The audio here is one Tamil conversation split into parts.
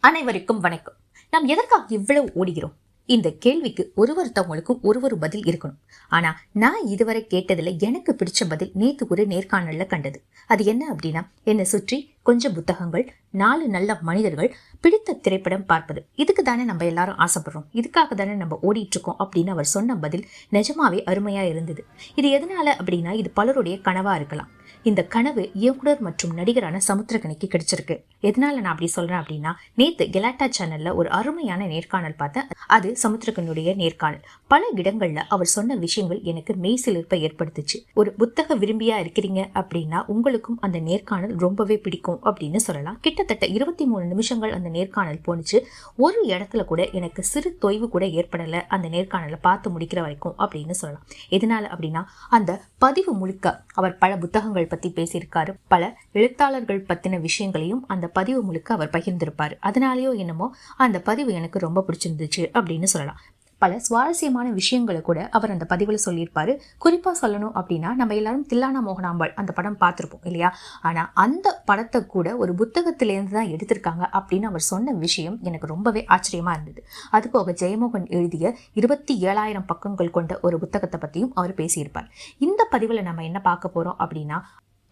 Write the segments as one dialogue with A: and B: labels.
A: அனைவருக்கும் வணக்கம். நாம் எதற்காக இவ்வளவு ஓடுகிறோம்? இந்த கேள்விக்கு ஒருவருத்தவங்களுக்கும் ஒரு பதில் இருக்கணும். ஆனா நான் இதுவரை கேட்டதுல எனக்கு பிடிச்ச பதில் நேத்து ஒரு நேர்காணல்ல கண்டது. அது என்ன அப்படின்னா, என்னை சுற்றி கொஞ்சம் புத்தகங்கள், 4 நல்ல மனிதர்கள், பிடித்த திரைப்படம் பார்ப்பது. இதுக்கு தானே நம்ம எல்லாரும் ஆசைப்படுறோம், இதுக்காக தானே நம்ம ஓடிட்டு இருக்கோம் அப்படின்னு அவர் சொன்ன பதில் நிஜமாவே அருமையா இருந்தது. இது எதனால அப்படின்னா, இது பலருடைய கனவா இருக்கலாம். இந்த கனவு இயக்குனர் மற்றும் நடிகரான சமுத்திரக்கனிக்கு கிடைச்சிருக்கு. எதனால நான் அப்படி சொல்றேன் அப்படின்னா, நேத்து கெலாட்டா சேனல்ல ஒரு அருமையான நேர்காணல் பார்த்தேன். அது சமுத்திரக்கனுடைய நேர்காணல். பல இடங்கள்ல அவர் சொன்ன விஷயங்கள் எனக்கு மெய்சிலிர்ப்பை ஏற்படுத்துச்சு. ஒரு புத்தக விரும்பியா இருக்கிறீங்க அப்படின்னா உங்களுக்கும் அந்த நேர்காணல் ரொம்பவே பிடிக்கும் அப்படின்னு சொல்லலாம். கிட்டத்தட்ட 23 நிமிஷங்கள் அந்த நேர்காணல் போனுச்சு. ஒரு இடத்துல கூட எனக்கு சிறு தொய்வு கூட ஏற்படல அந்த நேர்காணலை பார்த்து முடிக்கிற வரைக்கும் அப்படின்னு சொல்லலாம். எதனால அப்படின்னா, அந்த பதிவு முழுக்க அவர் பல புத்தகங்கள் பத்தி பேசியிருக்காரு. பல எழுத்தாளர்கள் பத்தின விஷயங்களையும் அந்த பதிவு முழுக்க அவர் பகிர்ந்திருப்பாரு. அதனாலயோ என்னமோ அந்த பதிவு எனக்கு ரொம்ப பிடிச்சிருந்துச்சு அப்படின்னு சொல்லலாம். பல சுவாரஸ்யமான விஷயங்களை கூட அவர் அந்த பதிவில் சொல்லியிருப்பாரு. குறிப்பா சொல்லணும் அப்படின்னா, நம்ம எல்லாரும் தில்லானா மோகனாம்பாள் அந்த படம் பார்த்துருப்போம் இல்லையா? ஆனா அந்த படத்தை கூட ஒரு புத்தகத்திலேருந்து தான் எடுத்திருக்காங்க அப்படின்னு அவர் சொன்ன விஷயம் எனக்கு ரொம்பவே ஆச்சரியமா இருந்தது. அதுபோக ஜெயமோகன் எழுதிய 27,000 பக்கங்கள் கொண்ட ஒரு புத்தகத்தை பத்தியும் அவர் பேசியிருப்பார். இந்த பதிவில் நம்ம என்ன பார்க்க போறோம் அப்படின்னா,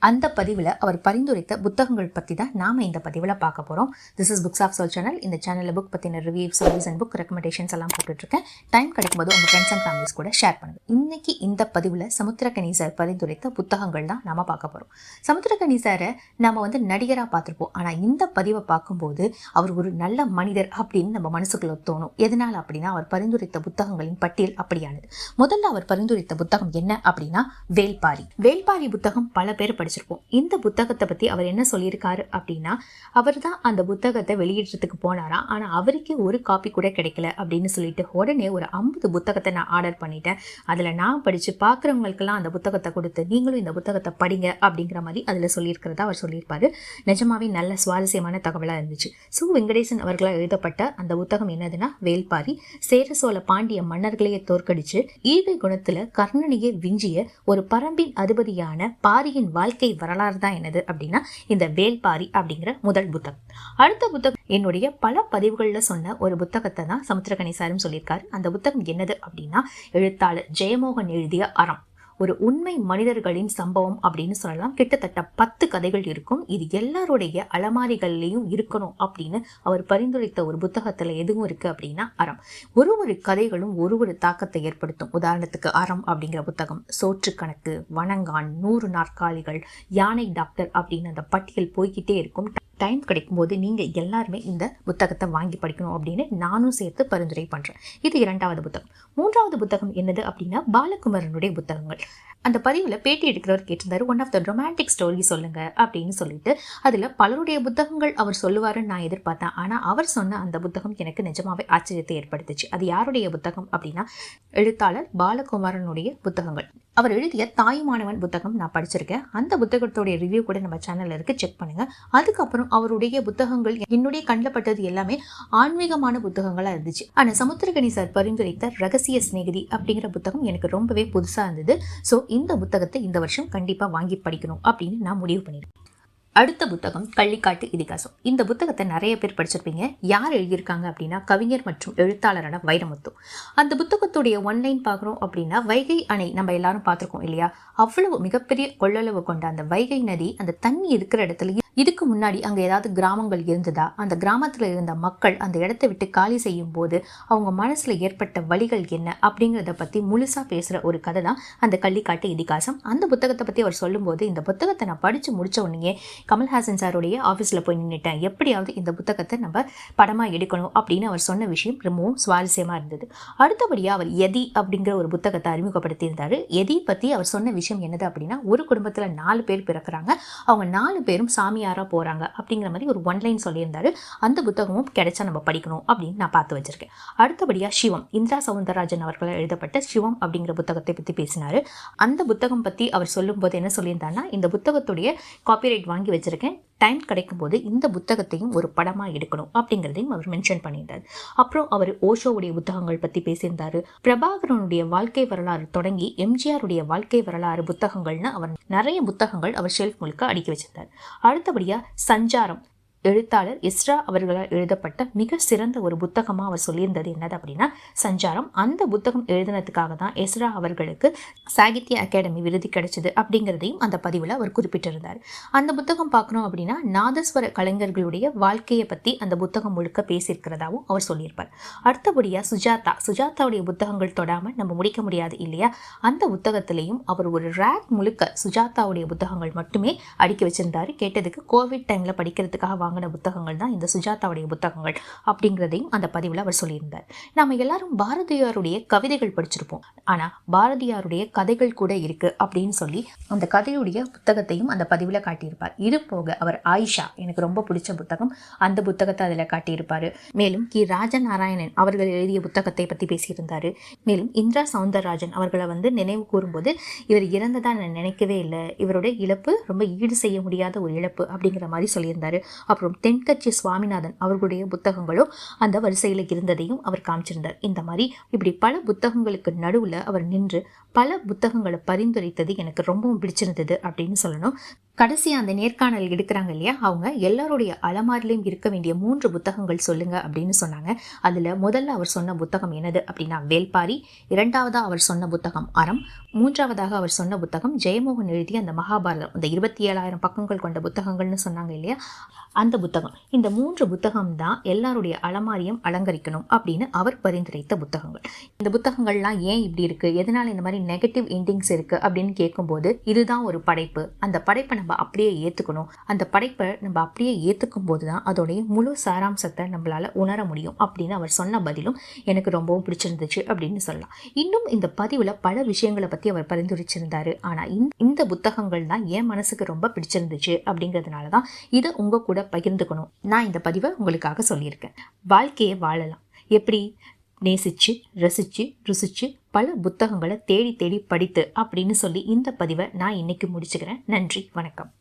A: அந்த பதிவில் அவர் பரிந்துரைத்த புத்தகங்கள் பற்றி தான் நாம் இந்த பதிவில் பார்க்க போகிறோம். This is books of soul channel. இந்த சேனலில் புக் பற்றின reviews, service and book recommendations எல்லாம் போட்டுட்ருக்கேன். டைம் கிடைக்கும்போது உங்கள் ஃப்ரெண்ட்ஸ் அண்ட் ஃபேமிலிஸ் கூட ஷேர் பண்ணுங்கள். இன்னைக்கு இந்த பதிவில் சமுத்திரக்கனி சார் பரிந்துரைத்த புத்தகங்கள் தான் நம்ம பார்க்க போகிறோம். சமுத்திரக்கனி சாரை நம்ம நடிகராக பார்த்துருப்போம். ஆனால் இந்த பதிவை பார்க்கும்போது அவர் ஒரு நல்ல மனிதர் அப்படின்னு நம்ம மனசுக்குள்ள தோணும். எதனால் அப்படின்னா, அவர் பரிந்துரைத்த புத்தகங்களின் பட்டியல் அப்படியானது. முதல்ல அவர் பரிந்துரைத்த புத்தகம் என்ன அப்படின்னா, வேள்பாரி. வேள்பாரி புத்தகம் பல பேர் படிச்சிருப்போம். இந்த புத்தகத்தை பத்தி அவர் என்ன சொல்லியிருக்காரு அப்படின்னா, அவர் தான் அந்த புத்தகத்தை வெளியிடுறதுக்கு போனாரா, ஆனா அவருக்கு ஒரு காப்பி கூட கிடைக்கல அப்படின்னு சொல்லிட்டு உடனே ஒரு 50 புத்தகத்தை நான் ஆர்டர் பண்ணிட்டேன். அதுல நான் படிச்சு பாக்குறவங்களுக்கெல்லாம் அந்த புத்தகத்தை கொடுத்து நீங்களும் இந்த புத்தகத்தை படிங்க அப்படிங்கிற மாதிரி அதுல சொல்லியிருக்கிறதா அவர் சொல்லியிருப்பாரு. நிஜமாவே நல்ல சுவாரஸ்யமான தகவலா இருந்துச்சு. சு வெங்கடேசன் அவர்களால் எழுதப்பட்ட அந்த புத்தகம் என்னதுன்னா, வேள்பாரி. சேர சோழ பாண்டிய மன்னர்களையே தோற்கடிச்சு ஈகை குணத்துல கர்ணனையே விஞ்சிய ஒரு பரம்பின் அதிபதியான பாரியின் வாழ்க்கை வரலாறு தான் என்னது அப்படின்னா இந்த வேள்பாரி அப்படிங்கிற முதல் புத்தகம். அடுத்த புத்தகம் என்னுடைய பல பதிவுகள்ல சொன்ன ஒரு புத்தகத்தை தான் சமுத்திரக்கனி சாரும் சொல்லியிருக்காரு. அந்த புத்தகம் என்னது அப்படின்னா, எழுத்தாளர் ஜெயமோகன் எழுதிய அறம். ஒரு உண்மை மனிதர்களின் சம்பவம் அப்படின்னு சொல்லலாம். கிட்டத்தட்ட 10 கதைகள் இருக்கும். இது எல்லாருடைய அலமாரிகள்லையும் இருக்கணும் அப்படின்னு அவர் பரிந்துரைத்த ஒரு புத்தகத்துல எதுவும் இருக்கு அப்படின்னா அறம். ஒரு கதைகளும் ஒரு தாக்கத்தை ஏற்படுத்தும். உதாரணத்துக்கு அறம் அப்படிங்கிற புத்தகம், சோற்று கணக்கு, வணங்கான், 100 நாற்காலிகள், யானை டாக்டர் அப்படின்னு அந்த பட்டியல் போய்கிட்டே இருக்கும். டைம் கிடைக்கும் போது நீங்க எல்லாருமே இந்த புத்தகத்தை வாங்கி படிக்கணும் அப்படின்னு நானும் சேர்த்து பரிந்துரை பண்றேன். இது 2வது புத்தகம். 3வது புத்தகம் என்னது அப்படின்னா, பாலகுமாரனுடைய புத்தகங்கள். அந்த பதிவில் பேட்டி எடுக்கிறவர் கேட்டிருந்தாரு, one of the romantic story சொல்லுங்க அப்படின்னு சொல்லிட்டு. அதுல பலருடைய புத்தகங்கள் அவர் சொல்லுவாருன்னு நான் எதிர்பார்த்தேன். ஆனா அவர் சொன்ன அந்த புத்தகம் எனக்கு நிஜமாவே ஆச்சரியத்தை ஏற்படுத்துச்சு. அது யாருடைய புத்தகம் அப்படின்னா, எழுத்தாளர் பாலகுமாரனுடைய புத்தகங்கள். அவர் எழுதிய தாயுமானவன் புத்தகம் நான் படிச்சிருக்கேன். அந்த புத்தகத்தோடைய ரிவ்யூ கூட நம்ம சேனல்ல இருக்கு, செக் பண்ணுங்க. அதுக்கப்புறம் அவருடைய புத்தகங்கள் என்னுடைய கண்ணில் பட்டது எல்லாமே ஆன்மீகமான புத்தகங்களா இருந்துச்சு. ஆனா சமுத்திரக்கனி சார் பரிந்துரைத்த ரகசிய சிநேகிதி அப்படிங்கிற புத்தகம் எனக்கு ரொம்பவே புதுசா இருந்தது. ஸோ இந்த புத்தகத்தை இந்த வருஷம் கண்டிப்பா வாங்கி படிக்கணும் அப்படின்னு நான் முடிவு பண்ணிருக்கேன். அடுத்த புத்தகம் கள்ளிக்காட்டு இதிகாசம். இந்த புத்தகத்தை நிறைய பேர் படிச்சிருப்பீங்க. யார் எழுதியிருக்காங்க அப்படின்னா, கவிஞர் மற்றும் எழுத்தாளரான வைரமுத்து. அந்த புத்தகத்துடைய ஒன்லைன் பார்க்குறோம் அப்படின்னா, வைகை அணை நம்ம எல்லாரும் பார்த்துருக்கோம் இல்லையா? அவ்வளவு மிகப்பெரிய கொள்ளளவு கொண்ட அந்த வைகை நதி, அந்த தண்ணி இருக்கிற இடத்துல இதுக்கு முன்னாடி அங்கே ஏதாவது கிராமங்கள் இருந்ததா, அந்த கிராமத்தில் இருந்த மக்கள் அந்த இடத்தை விட்டு காலி செய்யும் போது அவங்க மனசில் ஏற்பட்ட வழிகள் என்ன அப்படிங்கிறத பற்றி முழுசாக பேசுகிற ஒரு கதை தான் அந்த கள்ளிக்காட்டு இதிகாசம். அந்த புத்தகத்தை பற்றி அவர் சொல்லும்போது, இந்த புத்தகத்தை நான் படித்து முடித்த உடனே கமல்ஹாசன் சாருடைய ஆஃபீஸில் போய் நின்றுட்டேன். எப்படியாவது இந்த புத்தகத்தை நம்ம படமாக எடுக்கணும் அப்படின்னு அவர் சொன்ன விஷயம் ரொம்பவும் சுவாரஸ்யமாக இருந்தது. அடுத்தபடியாக அவர் யதி அப்படிங்கிற ஒரு புத்தகத்தை அறிமுகப்படுத்தியிருந்தார். யதி பற்றி அவர் சொன்ன விஷயம் என்னது அப்படின்னா, ஒரு குடும்பத்தில் 4 பேர் பிறக்கிறாங்க. அவங்க 4 பேரும் சாமியாராக போகிறாங்க அப்படிங்கிற மாதிரி ஒரு ஒன்லைன் சொல்லியிருந்தாரு. அந்த புத்தகமும் கிடைச்சா நம்ம படிக்கணும் அப்படின்னு நான் பார்த்து வச்சிருக்கேன். அடுத்தபடியாக சிவம், இந்திரா சவுந்தரராஜன் அவர்களால் எழுதப்பட்ட சிவம் அப்படிங்கிற புத்தகத்தை பற்றி பேசினார். அந்த புத்தகம் பற்றி அவர் சொல்லும்போது என்ன சொல்லியிருந்தாருன்னா, இந்த புத்தகத்துடைய காப்பிரைட் வாங்கி வச்சிருக்கேன், டைம் கிடைக்கும்போது இந்த புத்தகத்தையும் ஒரு படமாக எடுக்கணும் அப்படிங்கிறதையும் அவர் மென்ஷன் பண்ணியிருந்தார். அப்புறம் அவர் ஓஷோவுடைய புத்தகங்கள் பற்றி பேசியிருந்தார். பிரபாகரனுடைய வாழ்க்கை வரலாறு தொடங்கி எம்ஜிஆருடைய வாழ்க்கை வரலாறு புத்தகங்கள்னு அவர் நிறைய புத்தகங்கள் அவர் ஷெல்ஃப் முழுக்க அடுக்கி வச்சிருந்தார். அடுத்தபடியாக சஞ்சாரம் எழுத்தாளர் எஸ்ரா அவர்களால் எழுதப்பட்ட மிக சிறந்த ஒரு புத்தகமாக அவர் சொல்லியிருந்தது என்னது அப்படின்னா சஞ்சாரம். அந்த புத்தகம் எழுதினதுக்காக தான் எஸ்ரா அவர்களுக்கு சாகித்ய அகாடமி விருது கிடைச்சது அப்படிங்கிறதையும் அந்த பதிவில் அவர் குறிப்பிட்டிருந்தார். அந்த புத்தகம் பார்க்கணும் அப்படின்னா நாதஸ்வர கலைஞர்களுடைய வாழ்க்கையை பற்றி அந்த புத்தகம் முழுக்க பேசியிருக்கிறதாவும் அவர் சொல்லியிருப்பார். அடுத்தபடியாக சுஜாதாவுடைய புத்தகங்கள் தொடாமல் நம்ம முடிக்க முடியாது இல்லையா? அந்த புத்தகத்திலையும் அவர் ஒரு ரேக் முழுக்க சுஜாதாவுடைய புத்தகங்கள் மட்டுமே அடுக்கி வச்சிருந்தாரு. கேட்டதுக்கு கோவிட் டைமில் படிக்கிறதுக்காக வாங்கின புத்தகங்கள் தான் இந்த சுஜாதாவுடைய புத்தகங்கள் அப்படிங்கிறதையும் அந்த பதிவில் அவர் சொல்லியிருந்தார். நாம எல்லாரும் பாரதியாருடைய கவிதைகள் படிச்சிருப்போம், ஆனா பாரதியாருடைய கதைகள் கூட இருக்கு அப்படின்னு சொல்லி அந்த கதையுடைய புத்தகத்தையும் அந்த பதிவில் காட்டியிருப்பார். இது போக அவர் ஆயிஷா எனக்கு ரொம்ப பிடிச்ச புத்தகம், அந்த புத்தகத்தை அதில் காட்டியிருப்பாரு. மேலும் கி ராஜநாராயணன் அவர்கள் எழுதிய புத்தகத்தை பற்றி பேசியிருந்தாரு. மேலும் இந்திரா சவுந்தரராஜன் அவர்களை நினைவு கூறும்போது இவர் இறந்ததா நான் நினைக்கவே இல்லை, இவருடைய இழப்பு ரொம்ப ஈடு செய்ய முடியாத ஒரு இழப்பு அப்படிங்கிற மாதிரி சொல்லியிருந்தாரு. அப்புறம் தென்கட்சி சுவாமிநாதன் அவர்களுடைய புத்தகங்களும் அந்த வரிசையில் இருந்ததையும் அவர் காமிச்சிருந்தார். இந்த மாதிரி இப்படி பல புத்தகங்களுக்கு நடுவில் அவர் நின்று பல புத்தகங்களை பரிந்துரைத்தது எனக்கு ரொம்பவும் பிடிச்சிருந்தது அப்படின்னு சொல்லணும். கடைசியாக அந்த நேர்காணல் எடுக்கிறாங்க இல்லையா, அவங்க எல்லாருடைய அலமாரிலையும் இருக்க வேண்டிய 3 புத்தகங்கள் சொல்லுங்க அப்படின்னு சொன்னாங்க. அதில் முதல்ல அவர் சொன்ன புத்தகம் என்னது அப்படின்னா வேல்பாரி, இரண்டாவதாக அவர் சொன்ன புத்தகம் அறம், மூன்றாவதாக அவர் சொன்ன புத்தகம் ஜெயமோகன் எழுதிய அந்த மகாபாரதம், அந்த 27,000 பக்கங்கள் கொண்ட புத்தகங்கள்னு சொன்னாங்க இல்லையா, அந்த புத்தகம். இந்த 3 புத்தகம் தான் எல்லாருடைய அலமாரியும் அலங்கரிக்கணும் அப்படின்னு அவர் பரிந்துரைத்த புத்தகங்கள். இந்த புத்தகங்கள்லாம் ஏன் இப்படி இருக்கு, எதனால இந்த மாதிரி நெகட்டிவ் எண்டிங்ஸ் இருக்கு அப்படின்னு கேட்கும்போது இதுதான் ஒரு படைப்பு, அந்த படைப்பை நம்ம அப்படியே ஏற்றுக்கணும், அந்த படைப்பை நம்ம அப்படியே ஏற்றுக்கும் போது தான் அதோடைய முழு சாராம்சத்தை நம்மளால உணர முடியும் அப்படின்னு அவர் சொன்ன பதிலும் எனக்கு ரொம்பவும் பிடிச்சிருந்துச்சு அப்படின்னு சொல்லலாம். இன்னும் இந்த பதிவில் பல விஷயங்களை பற்றி அவர் பரிந்துரைச்சிருந்தாரு. ஆனால் இந்த புத்தகங்கள் தான் என் மனசுக்கு ரொம்ப பிடிச்சிருந்துச்சு அப்படிங்கிறதுனால தான் இதை உங்க கூட பகிர்ந்துக்கணும் நான் இந்த பதிவை உங்களுக்காக சொல்லியிருக்கேன். வாழ்க்கையை வாழலாம் எப்படி? நேசிச்சு ரசிச்சு ருசிச்சு பல புத்தகங்களை தேடி தேடி படித்து அப்படின்னு சொல்லி இந்த பதிவை நான் இன்னைக்கு முடிச்சுக்கிறேன். நன்றி, வணக்கம்.